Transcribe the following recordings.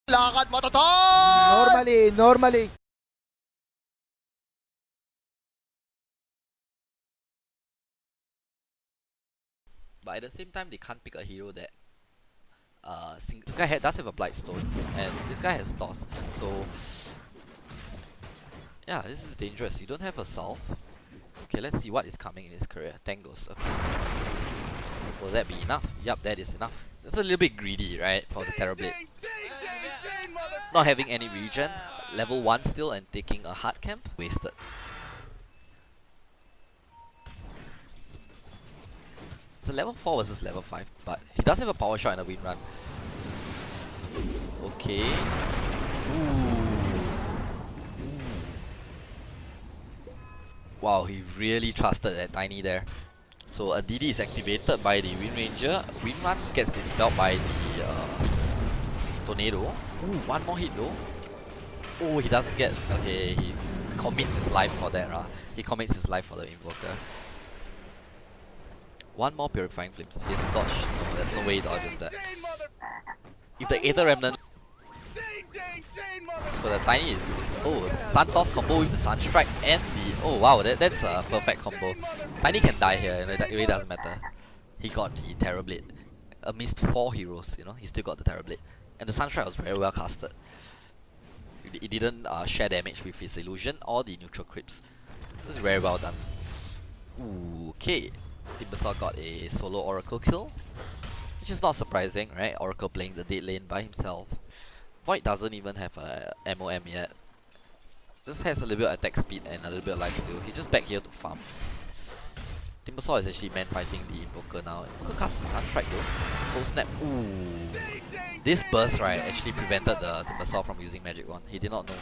Lakad mo, Toton! Normally. But at the same time, they can't pick a hero that this guy does have a Blightstone, and this guy has Toss. So yeah, this is dangerous. You don't have a Salve. Okay, let's see what is coming in his career. Tangos. Okay. Will that be enough? Yup, that is enough. That's a little bit greedy, right, for the Terrorblade. Not having any regen, level 1 still, and taking a hard camp, wasted. It's a level 4 versus level 5, but he does have a power shot and a wind run. Okay. Ooh. Wow, he really trusted that Tiny there. So a DD is activated by the Wind Ranger. Wind Run gets dispelled by the Tornado. Ooh, one more hit though. Oh, he doesn't get... Okay, he commits his life for that. He commits his life for the Invoker. One more Purifying Flames. He has to dodge. No, there's no way he dodges that. If the Aether Remnant... So the Tiny is oh, Santos combo with the Sunstrike and the... Oh wow, that's a perfect combo. Tiny can die here, it really doesn't matter. He got the Terrorblade. Amidst 4 heroes, he still got the Terrorblade. And the Sunstrike was very well casted. It didn't share damage with his illusion or the neutral creeps. This is very well done. Ooh, okay. Timbersaw got a solo Oracle kill, which is not surprising, right? Oracle playing the dead lane by himself. Void doesn't even have a MOM yet. Just has a little bit of attack speed and a little bit of lifesteal. He's just back here to farm. Timbersaw is actually man fighting the Invoker now. Invoker casts the Sunstrike though. Cold Snap. Ooh. This burst, right, actually prevented the Timbersaw from using Magic Wand. He did not know.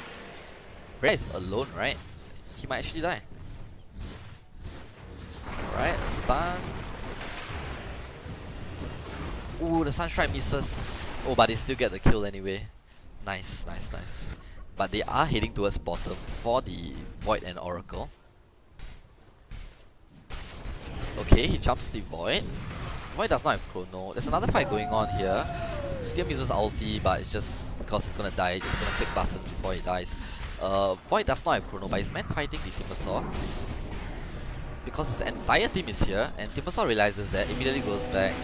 Rhea is alone, right? He might actually die. Alright, stun. Ooh, the Sunstrike misses. Oh, but they still get the kill anyway. Nice. But they are heading towards bottom for the Void and Oracle. Okay, he jumps the Void. Void does not have Chrono. There's another fight going on here. CeeM uses ulti, but it's just because he's gonna die. Just gonna click buttons before he dies. Void does not have Chrono, but he's man fighting the Timbersaw. Because his entire team is here, and Timbersaw realizes that, immediately goes back.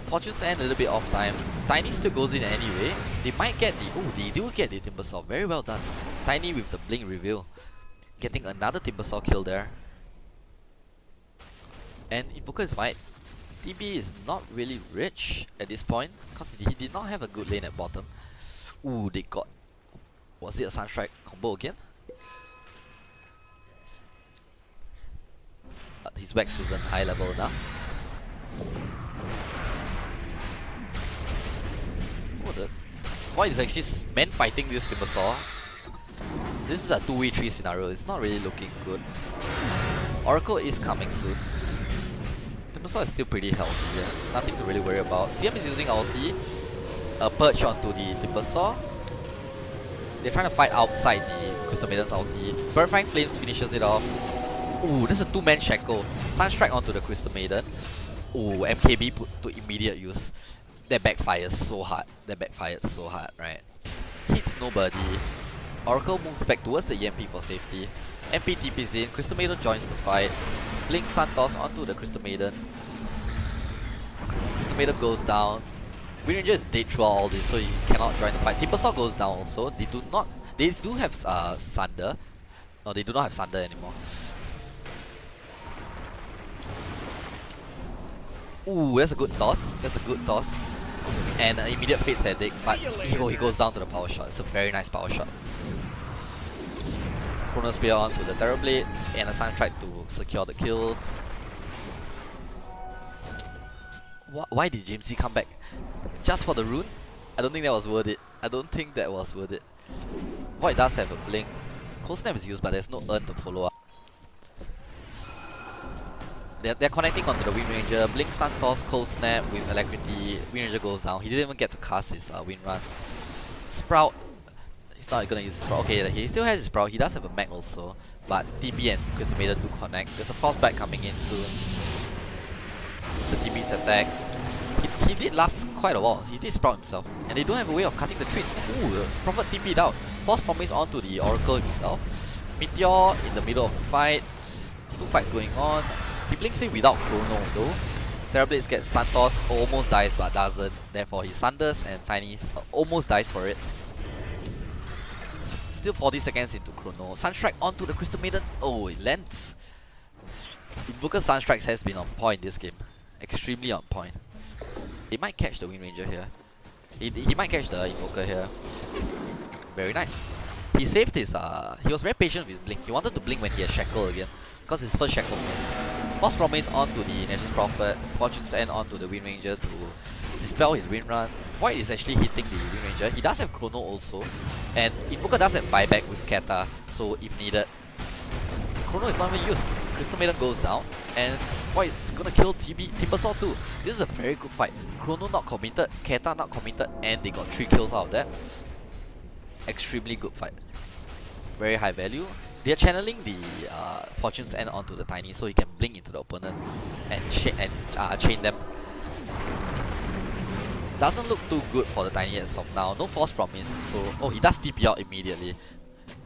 Fortune's End a little bit off time. Tiny still goes in anyway. They might get the... Oh, they do get the Timbersaw. Very well done. Tiny with the Blink reveal. Getting another Timbersaw kill there. And Invoker is fine. TB is not really rich at this point, because he did not have a good lane at bottom. Ooh, they got... Was it a Sunstrike combo again? His Wax isn't high level enough. Oh, the Void is actually man fighting this Timbersaw. This is a 2v3 scenario, it's not really looking good. Oracle is coming soon. Timbersaw is still pretty healthy here, nothing to really worry about. CeeM is using ulti, a perch onto the Timbersaw. They're trying to fight outside the Crystal Maiden's ulti. Purifying Flames finishes it off. Ooh, this is a 2-man shackle. Sunstrike onto the Crystal Maiden. Ooh, MKB put to immediate use. That backfires so hard. Right? Hits nobody. Oracle moves back towards the EMP for safety. MP TPs in, Crystal Maiden joins the fight. Blink Santos onto the Crystal Maiden. Crystal Maiden goes down. Wind Ranger is dead throughout all this, so he cannot join the fight. Timbersaw goes down also. They do have Sunder. No, they do not have Sunder anymore. Ooh, that's a good toss. And an immediate Fate's Headache, but he goes down to the power shot. It's a very nice power shot. Chrono Spear onto the Terrorblade, and a Sunstrike to secure the kill. Why did James C come back? Just for the rune? I don't think that was worth it. Void does have a blink. Cold Snap is used, but there's no urn to follow up. They're connecting onto the Wind Ranger. Blink Stun Toss, Cold Snap with Alacrity. Wind Ranger goes down. He didn't even get to cast his Wind Run. Sprout. He's not gonna use his Sprout. Okay, he still has his Sprout. He does have a Mag also. But TB and Crystal Maiden do connect. There's a Frostbite coming in soon. The TB's attacks. He did last quite a while. He did Sprout himself. And they don't have a way of cutting the trees. Ooh, Prophet TP'd out. False Promise onto the Oracle himself. Meteor in the middle of the fight. There's 2 fights going on. He blinks in without Chrono though. Terrorblades gets stun toss, almost dies but doesn't. Therefore he sunders and Tiny almost dies for it. Still 40 seconds into Chrono. Sunstrike onto the Crystal Maiden. Oh, it lands. Invoker Sunstrikes has been on point this game. Extremely on point. He might catch the Wind Ranger here. He might catch the Invoker here. Very nice. He saved his he was very patient with his blink. He wanted to blink when he had Shackle again, because his first Shackle missed. False Promise onto the Nation's Prophet, Fortune's End onto the Wind Ranger to dispel his Wind Run. Void is actually hitting the Wind Ranger. He does have Chrono also, and Invoker does have buyback with Kata, so if needed. Chrono is not even used. Crystal Maiden goes down, and Void is gonna kill Timbersaw too. This is a very good fight. Chrono not committed, Kata not committed, and they got 3 kills out of that. Extremely good fight. Very high value. They are channeling the Fortune's End onto the Tiny so he can blink into the opponent and chain them. Doesn't look too good for the Tiny as of now. No False Promise, so... Oh, he does TP out immediately.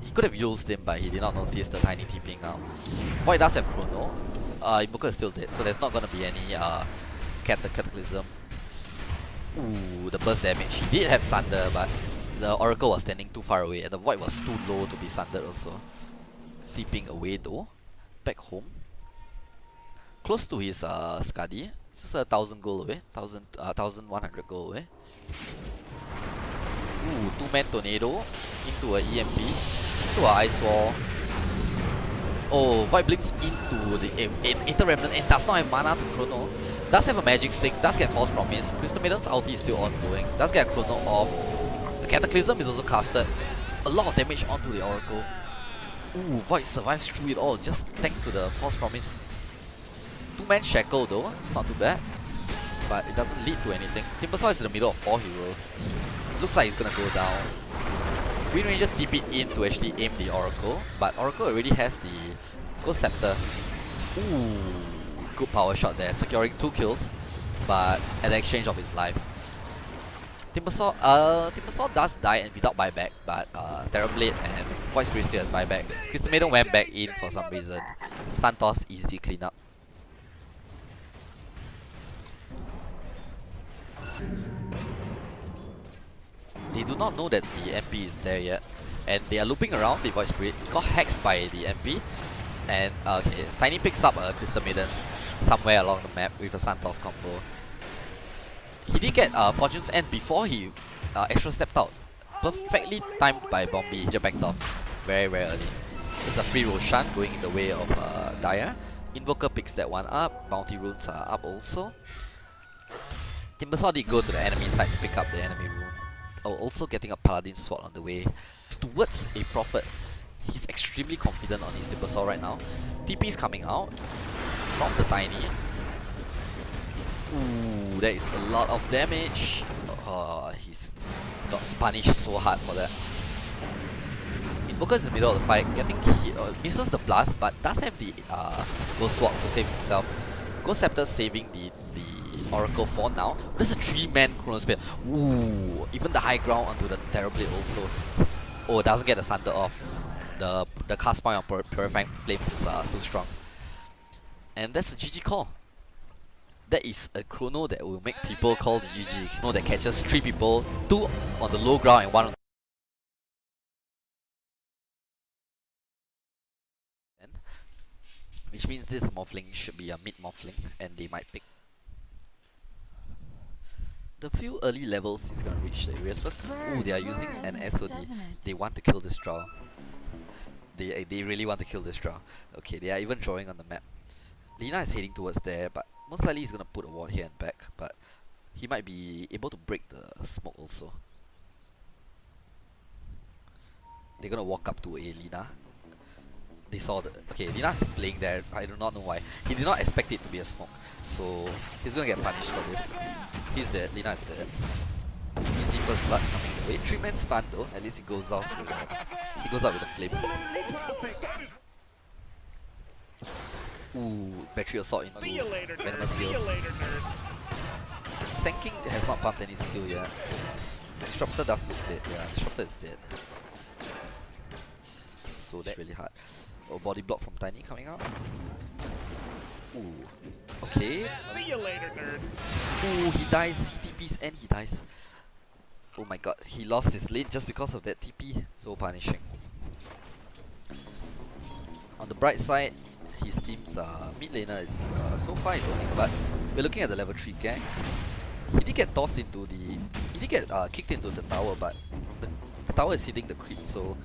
He could have used him, but he did not notice the Tiny TPing out. Boy, does have Chrono. Invoker is still dead, so there's not gonna be any Cataclysm. Ooh, the burst damage. He did have Sunder, but the Oracle was standing too far away and the Void was too low to be sundered also. Tipping away though. Back home. Close to his Skadi. Just 1,000 gold away. 1,100 gold away. Ooh, 2-man Tornado into a EMP. Into a Ice Wall. Oh, Void blinks into the Inter Remnant and does not have mana to Chrono. Does have a Magic Stick, does get False Promise. Crystal Maiden's ulti is still ongoing. Does get Chrono off. Cataclysm is also casted. A lot of damage onto the Oracle. Ooh, Void survives through it all just thanks to the False Promise. 2-man Shackle though, it's not too bad. But it doesn't lead to anything. Timbersaw is in the middle of 4 heroes. Looks like he's gonna go down. Wind Ranger TP'd in to actually aim the Oracle, but Oracle already has the Ghost Scepter. Ooh, good power shot there, securing 2 kills, but at the exchange of his life. Timbersaw does die and without buyback, but Terrorblade and Void Spirit still has buyback. Crystal Maiden went back in for some reason. Stun Toss, easy cleanup. They do not know that the MP is there yet, and they are looping around the Void Spirit. Got hexed by the MP, and okay, Tiny picks up a Crystal Maiden somewhere along the map with a Stun Toss combo. He did get Fortune's End before he extra stepped out. Perfectly timed by Bombi. He just backed off very, very early. There's a free Roshan going in the way of Dire. Invoker picks that one up. Bounty runes are up also. Timbersaw did go to the enemy side to pick up the enemy rune. Oh, also getting a Paladin Sword on the way. Towards a Prophet. He's extremely confident on his Timbersaw right now. TP is coming out from the Tiny. Ooh, that is a lot of damage. Oh, he's got punished so hard for that. Invoker is in the middle of the fight, getting hit, misses the blast, but does have the Ghost Sword to save himself. Ghost Scepter saving the Oracle for now. There's a 3-man Chrono Spear. Ooh, even the high ground onto the Terrorblade also. Oh, doesn't get the Sunder off. The cast point on Purifying Flames is too strong. And that's a GG call. That is a Chrono that will make people call the GG. Chrono that catches 3 people, 2 on the low ground and 1 on the end. Which means this Morphling should be a mid Morphling and they might pick. The few early levels he's gonna reach the areas first. Ooh, they are using an SOD. They want to kill this draw. They really want to kill this draw. Okay, they are even drawing on the map. Lina is heading towards there, but most likely he's gonna put a ward here and back, but he might be able to break the smoke also. They're gonna walk up to a Lina. They saw the... Okay, Lina is playing there, I do not know why. He did not expect it to be a smoke, so he's gonna get punished for this. He's dead, Lina is dead. Easy first blood coming away. 3-man stun though, at least he goes off with he goes out with a flame. Ooh, battery assault into venomous skill. Sanking has not pumped any skill yet. Disruptor does look dead, yeah, Disruptor is dead. So that's really hard. Oh, body block from Tiny coming out. Ooh. Okay. See you later, nerds. Ooh, he dies, he TPs and he dies. Oh my god, he lost his lane just because of that TP. So punishing. On the bright side, his team's mid laner is so far is owning, but we're looking at the level 3 gank. He did get tossed into the... He did get kicked into the tower, but the tower is hitting the creep, so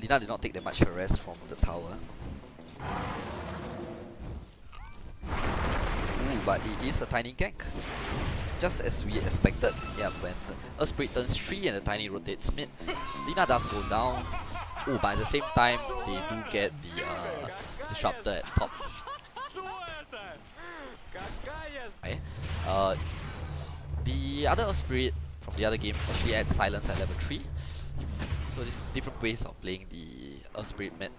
Lina did not take that much harass from the tower. Ooh, but it is a tiny gank. Just as we expected. Yeah, when the Spirit turns 3 and the Tiny rotates mid, Lina does go down. Oh, but at the same time, they do get the Disruptor at top. Okay. The other Spirit from the other game actually adds silence at level 3. So this is different ways of playing the Spirit mid.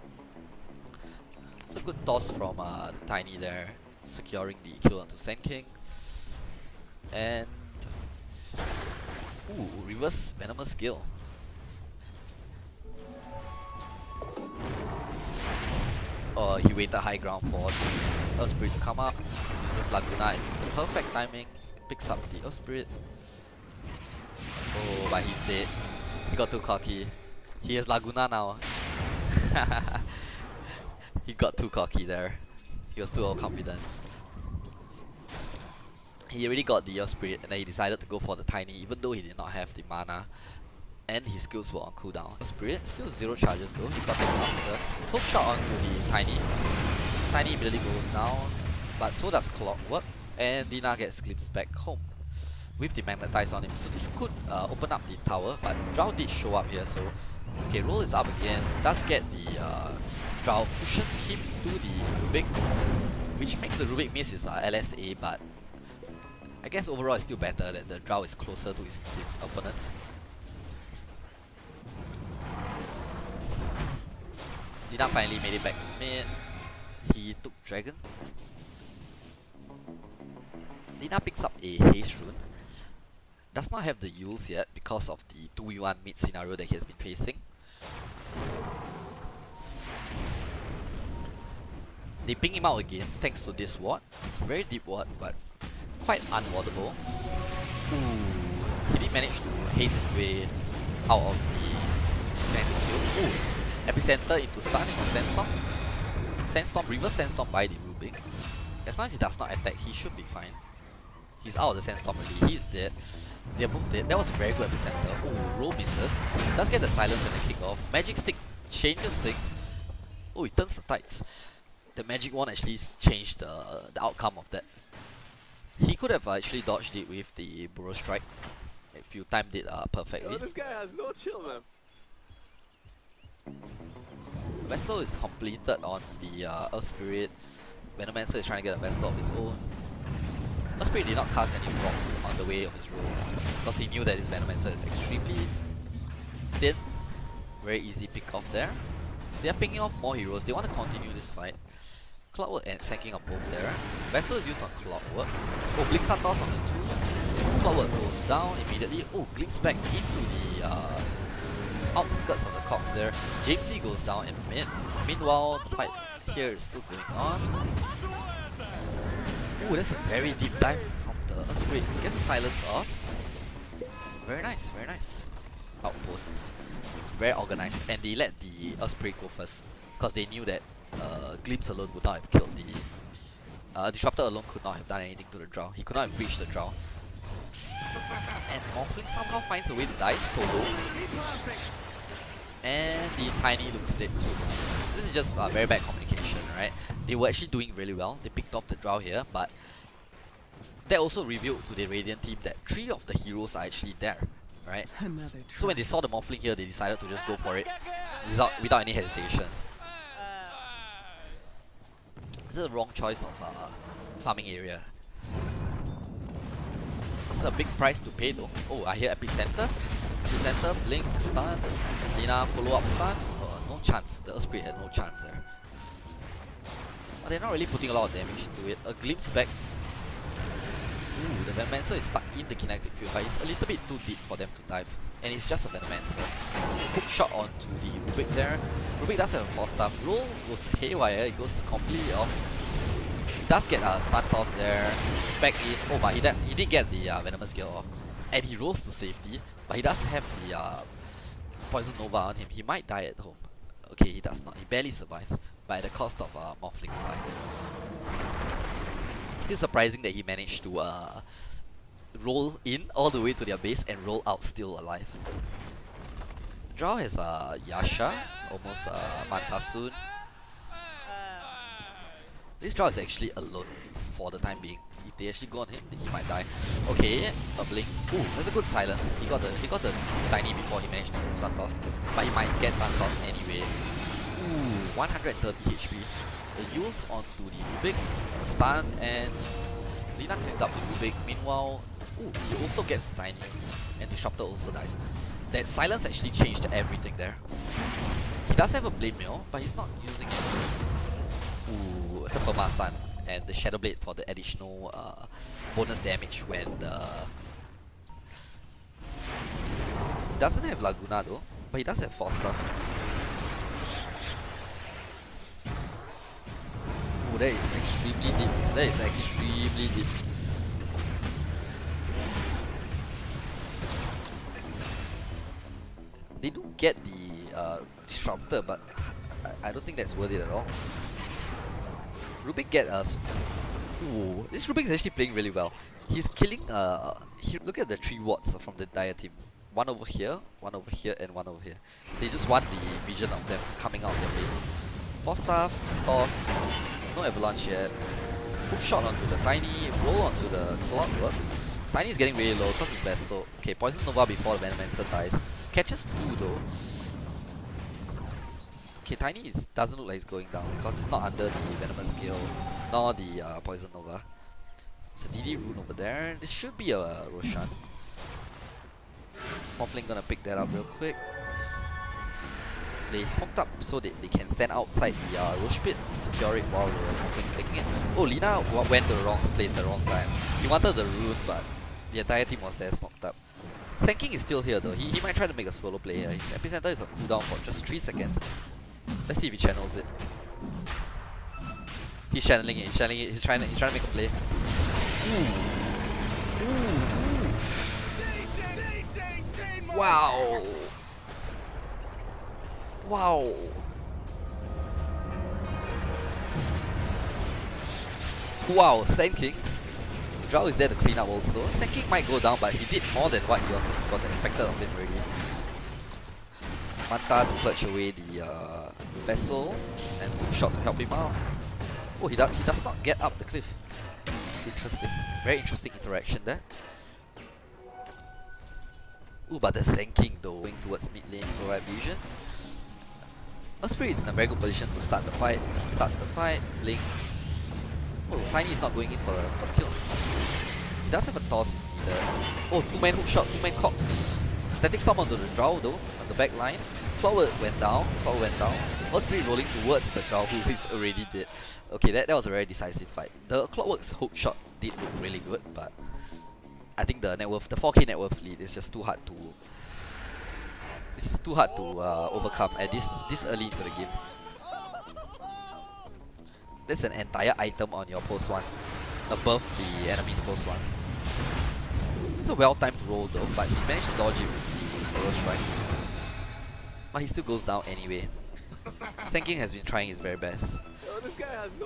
It's a good toss from the Tiny there, securing the kill onto Sand King. And ooh, reverse Venomous skill. He waited high ground for the Earth Spirit to come up, uses Laguna in the perfect timing, picks up the Earth Spirit. Oh, but he's dead. He got too cocky. He has Laguna now. He got too cocky there. He was too overconfident. He already got the Earth Spirit and then he decided to go for the Tiny even though he did not have the mana. And his skills were on cooldown. Earth Spirit, still 0 charges though, he got the counter. Hook shot onto the Tiny. Tiny immediately goes down, but so does Clockwork. And Lina gets glimpsed back home with the Magnetize on him. So this could open up the tower, but Drow did show up here, so okay, roll is up again. Does get the Drow, pushes him to the Rubik, which makes the Rubik miss his LSA, but I guess overall it's still better that the Drow is closer to his opponents. Lina finally made it back to mid. He took Dragon. Lina picks up a Haste Rune. Does not have the Yules yet because of the 2v1 mid scenario that he has been facing. They ping him out again thanks to this ward. It's a very deep ward but quite unwardable. Ooh, he did manage to haste his way out of the standing field. Ooh, Epicenter into stun into Sandstorm. Sandstorm, reverse Sandstorm by the Rubik. As long as he does not attack, he should be fine. He's out of the Sandstorm already, he's dead. They're both dead. That was a very good Epicenter. Oh, roll misses. Does get the silence and the kick off. Magic Stick changes things. Oh, he turns the tides. The Magic Wand actually changed the outcome of that. He could have actually dodged it with the Burrow Strike if you timed it perfectly. Oh, this guy has no chill, man. Vessel is completed on the Earth Spirit. Venomancer is trying to get a vessel of his own. Earth Spirit did not cast any rocks on the way of his roll because he knew that his Venomancer is extremely thin. Very easy pick off there. They are picking off more heroes. They want to continue this fight. Clockwork and tanking on both there. Vessel is used on Clockwork. Oh, Blink Star Toss on the 2. Clockwork goes down immediately. Oh, glimpse back into the outskirts of the cogs there. Jamesy goes down in mid. Meanwhile, the fight here is still going on. Ooh, that's a very deep dive from the Earth Spirit. Gets the silence off. Very nice, very nice. Outpost. Very organized. And they let the Earth Spirit go first because they knew that Glimpse alone would not have killed the... Disruptor alone could not have done anything to the Drow. He could not have reached the Drow. And Morphling somehow finds a way to die solo. And the Tiny looks dead too. This is just very bad communication, right? They were actually doing really well. They picked off the Drow here, but that also revealed to the Radiant team that 3 of the heroes are actually there, right? So when they saw the Morphling here, they decided to just go for it without any hesitation. This is the wrong choice of farming area. This is a big price to pay though. Oh, I hear Epicenter. Epicenter, Blink, stun. Lina, follow up stun. Oh, no chance. The Earth Spirit had no chance there. But they're not really putting a lot of damage into it. A glimpse back. Ooh, the Venomancer is stuck in the kinetic field, but it's a little bit too deep for them to dive. And it's just a Venomancer. Hook shot onto the Rubik there. Rubik does have a 4-star. Roll goes haywire, it goes completely off. He does get a stun toss there. Back in. Oh, but he did get the Venomous Gale off. And he rolls to safety, but he does have the Poison Nova on him. He might die at home. Okay, he does not. He barely survives, but at the cost of Morphling's life. Still surprising that he managed to roll in all the way to their base and roll out still alive. Draw has Yasha, almost Mantasun. This draw is actually alone for the time being. If they actually go on him, he might die. Okay, a blink. Ooh, that's a good silence. He got the tiny before he managed to stun toss, but he might get stun toss anyway. Ooh, 130 HP. The use onto the Rubik, stun, and Lina cleans up the Rubik. Meanwhile, ooh, he also gets the tiny, and Disruptor also dies. That silence actually changed everything there. He does have a Blade Mail, but he's not using it. Ooh, it's a perma stun. And the Shadow Blade for the additional bonus damage when the... He doesn't have Laguna though, but he does have 4-star. Ooh, that is extremely deep. That is extremely deep. They do get the Disruptor, but I don't think that's worth it at all. Rubik get us. Ooh, this Rubik is actually playing really well. He's killing. Look at the 3 wards from the Dire team. One over here, and one over here. They just want the vision of them coming out of their base. 4-star, toss, no avalanche yet. Hook shot onto the tiny, roll onto the clockwork. Tiny is getting really low because it's Vessel. Okay, Poison Nova before the Venomancer dies. Catches 2 though. Okay, Tiny doesn't look like he's going down because it's not under the Venomous Gale nor the Poison Nova. It's a DD rune over there. This should be a Roshan. Morphling gonna pick that up real quick. They smoked up so they can stand outside the Rosh Pit, secure it while the Morphling's taking it. Oh, Lina went to the wrong place at the wrong time. He wanted the rune, but the entire team was there smoked up. Senking is still here though. He might try to make a solo play here. His epicenter is on cooldown for just 3 seconds. Let's see if he channels it. He's channeling it. He's trying to make a play. Ooh. Ooh. Wow. Wow. Wow, Sand King. Drow is there to clean up also. Sand King might go down, but he did more than what was expected of him already. Manta to clutch away the vessel and hook shot to help him out. Oh, he does not get up the cliff. Interesting. Very interesting interaction there. Ooh, but the Sand King though, going towards mid lane, provide vision. Osprey is in a very good position to start the fight. He starts the fight, blink. Oh, Tiny is not going in for the kill. He does have a toss either. Oh, 2-man hook shot, 2-man cock. Static Storm onto the Drow though, on the back line. Clockwork went down, Osprey rolling towards the Drow who is already dead. Okay, that was a very decisive fight. The Clockwork's hook shot did look really good, but I think the 4K net worth lead is just too hard to... This is too hard to overcome at this early into the game. There's an entire item on your post 1, above the enemy's post 1. It's a well-timed roll though, but he managed to dodge it with the Arrow Strike. But he still goes down anyway. Sand King has been trying his very best.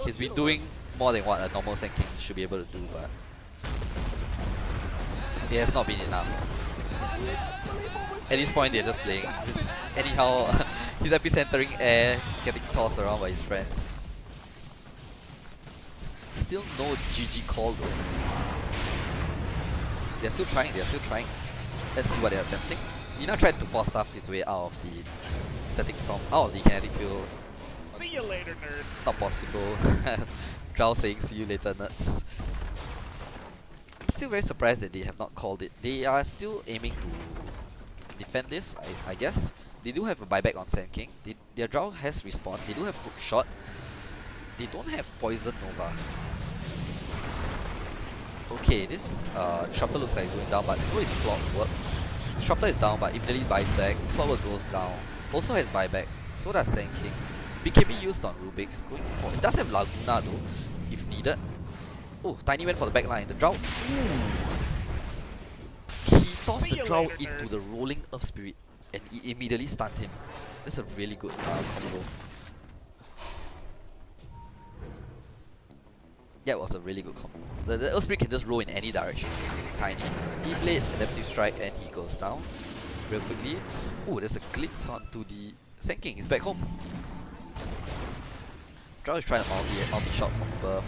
He's been doing more than what a normal Sand King should be able to do, but it has not been enough. At this point they're just playing. Anyhow, he's epicentering air, getting tossed around by his friends. Still no GG call though. They're still trying. Let's see what they're attempting. Lina tried to force stuff his way out of the Static Storm, out of the kinetic field. See you later, nerds. Not possible. Drow saying see you later, nuts. I'm still very surprised that they have not called it. They are still aiming to defend this, I guess. They do have a buyback on Sand King. Their Drow has respawned. They do have hook shot. They don't have Poison Nova. Okay, this Disruptor looks like it's going down, but so is Clockwork. Disruptor is down, but immediately buys back. Clockwork goes down. Also has buyback. So does Sand King. BKB used on Rubik's going for. It does have Laguna though, if needed. Oh, Tiny went for the back line. The Drow. He tossed the Drow into the rolling Earth Spirit and it immediately stunned him. That's a really good combo. Yeah, it was a really good combo. The Earth Spirit can just roll in any direction. Tiny. He played Adaptive Strike and he goes down real quickly. Oh, there's a glimpse onto the Sand King. He's back home. Drow is trying to multi-shot from above.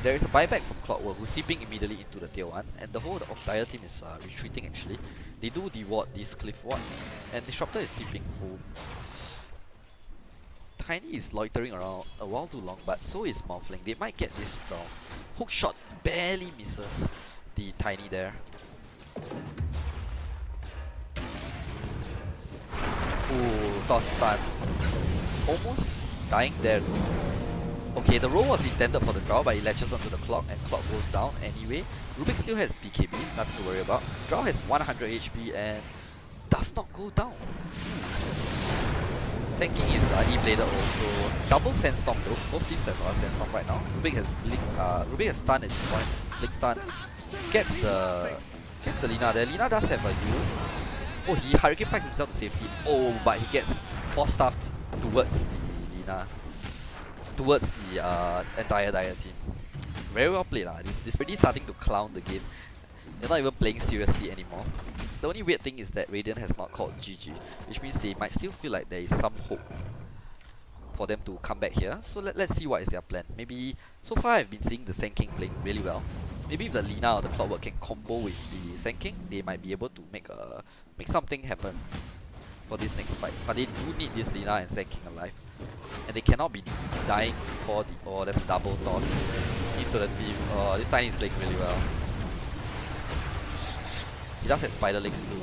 There is a buyback from Clockwork who's tipping immediately into the tier 1 and the whole of Dire team is retreating actually. They do deward this Cliff Ward and Disruptor is tipping home. Tiny is loitering around a while too long, but so is Morphling. They might get this draw. Hook shot barely misses the Tiny there. Ooh, toss stun. Almost dying there though. Okay, the roll was intended for the draw, but he latches onto the clock and clock goes down anyway. Rubik still has BKBs, nothing to worry about. Draw has 100 HP and does not go down. Sand King is E-bladed also. Double Sandstorm though. Both teams have Sandstorm right now. Rubik has Blink. Rubik has stun at this point. Blink stun. Gets the Lina there. Lina does have a use. Oh, he Hurricane Pikes himself to safety. Oh, but he gets force stuffed towards the Lina. Towards the entire Dire team. Very well played lah. This really starting to clown the game. They're not even playing seriously anymore. The only weird thing is that Radiant has not called GG, which means they might still feel like there is some hope for them to come back here. So let's see what is their plan. Maybe, so far I've been seeing the Sand King playing really well. Maybe if the Lina or the Clockwork can combo with the Sand King, they might be able to make something happen for this next fight. But they do need this Lina and Sand King alive. And they cannot be dying before the... Oh, there's a double toss into the team. Oh, this Tiny is playing really well. He does have spider legs too.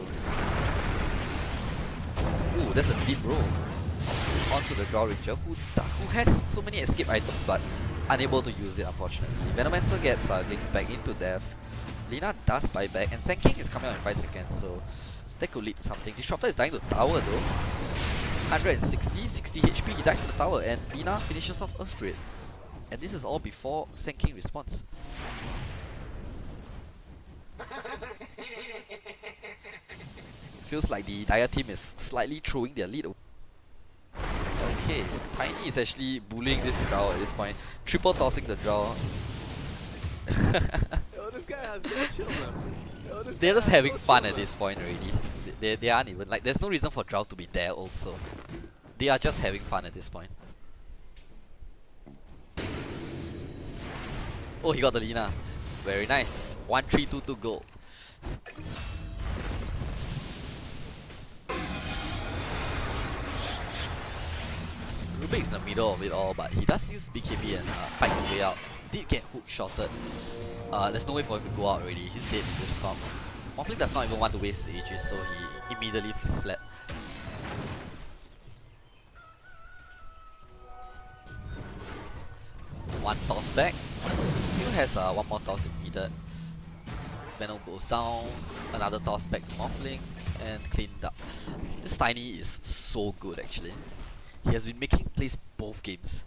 Ooh, there's a deep roll onto the Drow Ranger who has so many escape items but unable to use it unfortunately. Venomancer gets links back into death. Lina does buy back and Sand King is coming out in 5 seconds, so that could lead to something. Disruptor is dying to the tower though. 60 HP, he dies to the tower and Lina finishes off Earth Spirit. And this is all before Sand King responds. Feels like the Dire team is slightly throwing their lead. Okay, Tiny is actually bullying this Drow at this point. Triple tossing the Drow. Yo, this guy has no chill, man. Yo, They're just having fun at this point already. They aren't even, like, there's no reason for Drow to be there also. They are just having fun at this point. Oh, he got the Lina. Very nice. 1-3-2 to go. Rubik is in the middle of it all, but he does use BKB and fight his way out. Did get hook shotted. There's no way for him to go out already. He's dead if this comes. Morphling does not even want to waste his Aegis, so he immediately fled. One toss back. Still has one more toss if needed. Venom goes down. Another toss back to Morphling and cleaned up. This Tiny is so good actually. He has been making plays both games.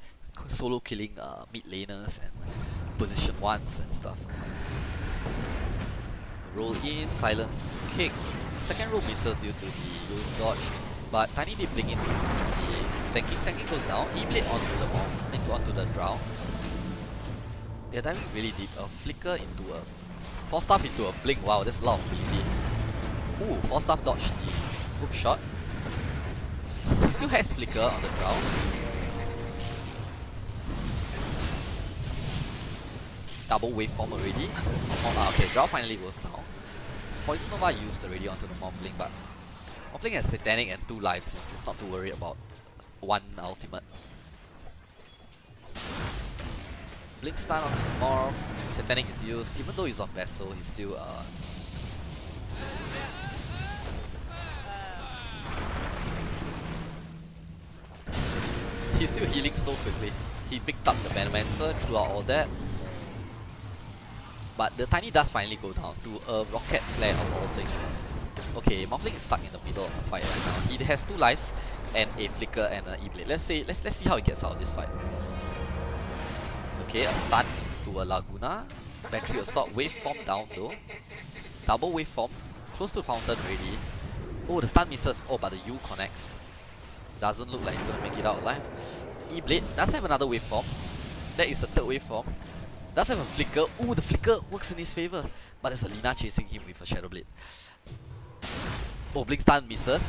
Solo killing mid laners and position ones and stuff. Roll in, silence kick. Second roll misses due to the loose dodge. But Tiny did bring in the Sand King. Sand King goes down, E-blade onto the Drow. They're diving really deep. A flicker into a... Force staff into a blink. Wow, that's a lot of ability. Ooh, Force staff dodged the hook shot. He still has flicker on the Drow. Double waveform already. Okay, Drow finally goes down. Poison Nova used already onto the Morphling, but Morphling has Satanic and 2 lives. It's not too worried about one ultimate. Blink stun on the Morph. Satanic is used. Even though he's on Vessel, he's still he's still healing so quickly. He picked up the Venomancer, threw out all that. But the Tiny does finally go down to a rocket flare of all things. Okay, Morphling is stuck in the middle of the fight right now. He has 2 lives and a flicker and an E-blade. Let's see how he gets out of this fight. Okay, a stun to a Laguna. Battery assault, waveform down though. Double waveform, close to fountain already. Oh, the stun misses. Oh, but the U connects. Doesn't look like he's gonna make it out alive. E-blade does have another waveform. That is the 3rd waveform. Does have a flicker. Ooh, the flicker works in his favor. But there's a Lina chasing him with a Shadow Blade. Oh, Blink Stun misses.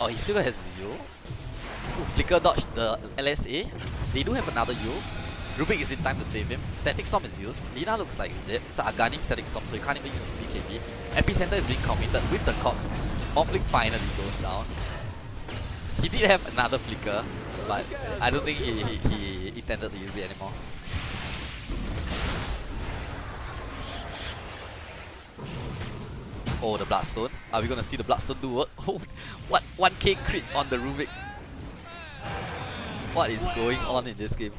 Oh, he still has Zero. Ooh, flicker dodged the LSA. They do have another use. Rubik is in time to save him. Static Storm is used. Lina looks like it's dead. So Aghanim Static Storm, so he can't even use BKB. Epicenter is being committed with the Cox. Morphling finally goes down. He did have another flicker, but I don't think he intended to use it anymore. Oh, the Bloodstone. Are we gonna see the Bloodstone do work? Oh, what 1k crit on the Rubik. What is going on in this game?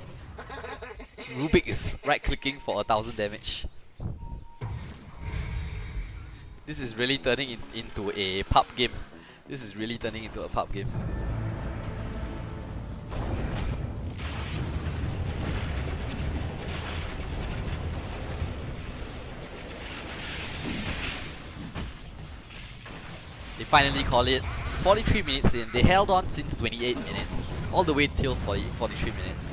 Rubik is right clicking for 1000 damage. This is really turning into a pub game. This is really turning into a pub game. They finally call it 43 minutes in. They held on since 28 minutes, all the way till 43 minutes.